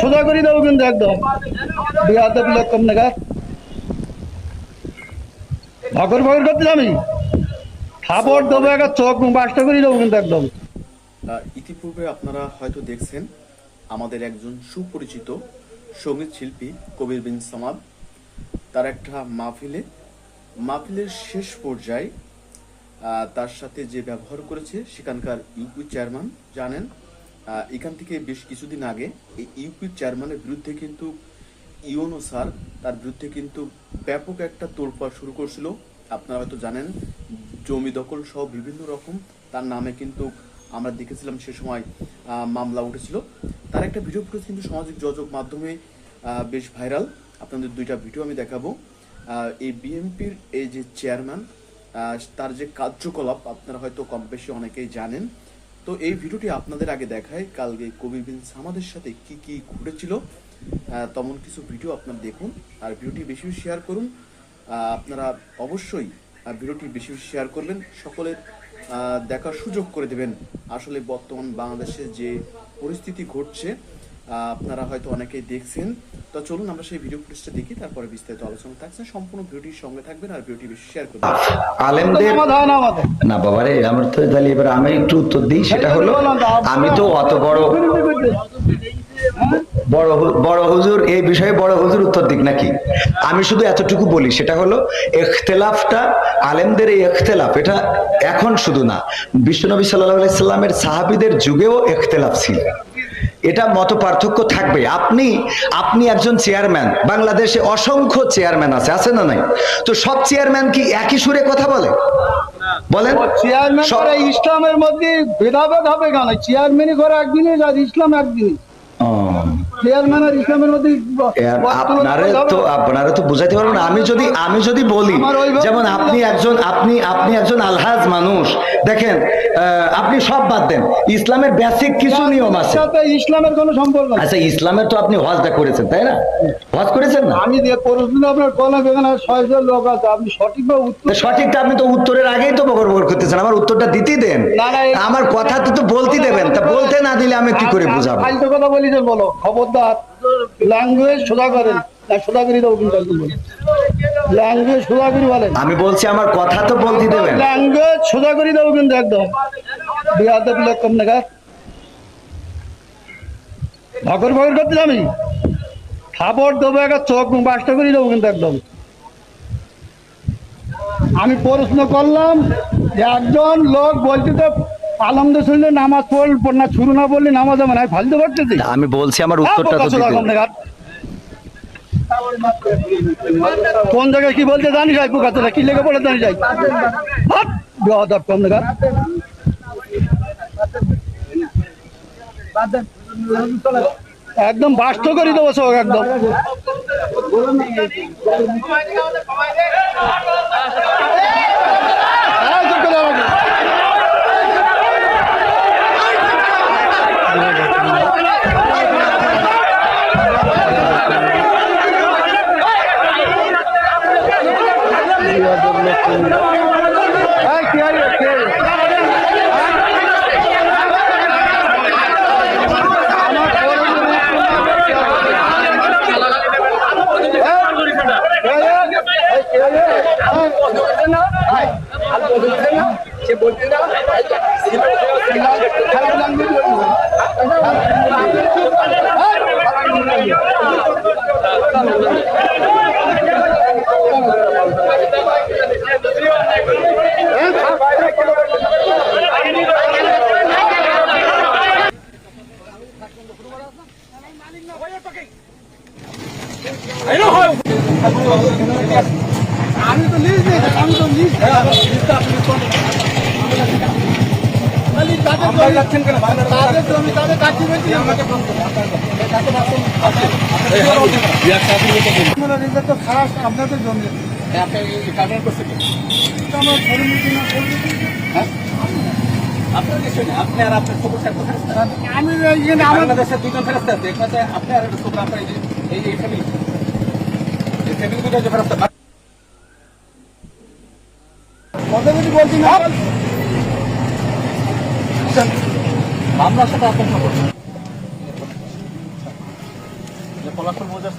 সোজা করে দেবো কিন্তু একদম বিহাতে প্লেট কম নাগাদ ভগর ভগর করতে আমি থাপড় দেবো একটা চোখ বাসটা করে দেবো কিন্তু একদম। ইতিপূর্বে আপনারা হয়তো দেখছেন আমাদের একজন সুপরিচিত সঙ্গীত শিল্পী কবির বিন সামাদ তার একটা মাহফিলের শেষ পর্যায়ে তার সাথে যে ব্যবহার করেছে সেখানকার ইউপি চেয়ারম্যান জানেন এখান থেকে বেশ কিছুদিন আগে এই ইউপি চেয়ারম্যানের বিরুদ্ধে কিন্তু ইউনো স্যার তার বিরুদ্ধে কিন্তু ব্যাপক একটা তোড়পাড় শুরু করছিল। আপনারা হয়তো জানেন জমি দখল সহ বিভিন্ন রকম তার নামে কিন্তু আমরা দেখেছিলাম সে সময় মামলা উঠেছিল। তার একটা ভিডিও ফুটেজ কিন্তু সামাজিক যোগাযোগ মাধ্যমে বেশ ভাইরাল। আপনাদের দুইটা ভিডিও আমি দেখাবো। এই বিএনপির এই যে চেয়ারম্যান তার যে কার্যকলাপ আপনারা হয়তো কম বেশি অনেকেই জানেন। তো এই ভিডিওটি আপনাদের আগে দেখায় কালকে কবির বিন সামাদের সাথে কি কি ঘটেছিল তেমন কিছু ভিডিও আপনারা দেখুন আর ভিডিওটি বেশি বেশি শেয়ার করুন। আপনারা অবশ্যই ভিডিওটি বেশি বেশি শেয়ার করবেন, সকলের দেখার সুযোগ করে দেবেন। আসলে বর্তমান বাংলাদেশে যে পরিস্থিতি ঘটছে আপনারা হয়তো অনেকেই দেখছেন। তো চলুন আমরা সেই ভিডিও ফুটেজটা দেখি, তারপরে বিস্তারিত আলোচনা থাকছে। সম্পূর্ণ ভিডিওটির সঙ্গে থাকবেন আর ভিডিওটি বেশি শেয়ার করবেন। আলেমদের না বাবারে আমার তো তাহলে এবার আমি একটু উত্তর দিই। সেটা হলো আমি তো অত বড় হুজুর এই বিষয়ে বড় হুজুর উত্তর দিক নাকি? আমি শুধু এতটুকু বলি, সেটা হলো ইখতিলাফটা আলেমদের এই ইখতিলাফ এটা এখন শুধু না, বিশ্বনবী সাল্লাল্লাহু আলাইহি সাল্লামের সাহাবীদের যুগেও ইখতিলাফ ছিল। এটা মত পার্থক্য থাকবে। আপনি একজন চেয়ারম্যান, বাংলাদেশে অসংখ্য চেয়ারম্যান আছে না নাই? তো সব চেয়ারম্যান কি একই সুরে কথা বলে? বলেন চেয়ারম্যান করে ইসলামের মধ্যে ভেদাভেদ হবে কেন? চেয়ারম্যানই করে একদিনে ইসলাম একদিনই আপনারা তো বুঝাইতে পারবেন না। আমি যদি বলি যেমন আপনি একজন আলহাজ মানুষ, দেখেন আপনি সব বাদ দেন, ইসলামের বেসিক কিছু নিয়ম আছে। ইসলামের কোনো সম্পর্ক না। আচ্ছা ইসলামের তো আপনি হজটা করেছেন তাই না? হজ করেছেন না? আমি যে প্রশ্ন আপনার কলা বেগানা 600 লোক আছে, আপনি সঠিকটা আপনি তো উত্তরের আগেই তো বকর করতেছেন। আমার উত্তরটা দিতেই দেন, আমার কথা তো বলতে দেবেন। তা বলতে না দিলে আমি কি করে বুঝাবো? ফালতু কথা বলি যে বলো, খবরদার ল্যাঙ্গুয়েজ সোজা করেন, সোজা করে দেবো কিন্তু ল্যাঙ্গুয়েজ সোজা করে বলেন। আমি বলছি আমার কথা তো বলতে দেবেন, ল্যাঙ্গুয়েজ সোজা করে দেবো কিন্তু একদম বিহাতে প্লেট কম নাগাদ ভগর ভগর করতে আমি থাপড় দেবো একটা চোখ বাসটা করে দেবো কিন্তু একদম। আমি প্রশ্ন করলাম যে একজন লোক বলতে তো আলমদের শুনলে নামাজ পড়ল না, শুরু না বললে নামাজ হবে না, ফালতু পড়তেছি। আমি বলছি আমার উত্তরটা তো দিতে। কোন জায়গায় কি বলতে জানিস? পোকাতলা কি লেগে পড়ে জানিস? কম দেখা একদম বাস্ত করে দেবো সব একদম। আমি তো লিস্ট নেই, আমি তো লিস্ট যাচ্ছেন কেন? তাদের জমি তাদের কাছে তো খারাপ আপনাদের জমি আপনি আর আপনার খবর আমি আমাদের দেশের দুজন ফেরত আছে, আপনি আর একটা খবর আপনার এই ফ্যামিলি দুটো যে ফেরত বলছি না মামলার সাথে আপনার খবর যে পলাশপুর মৌজার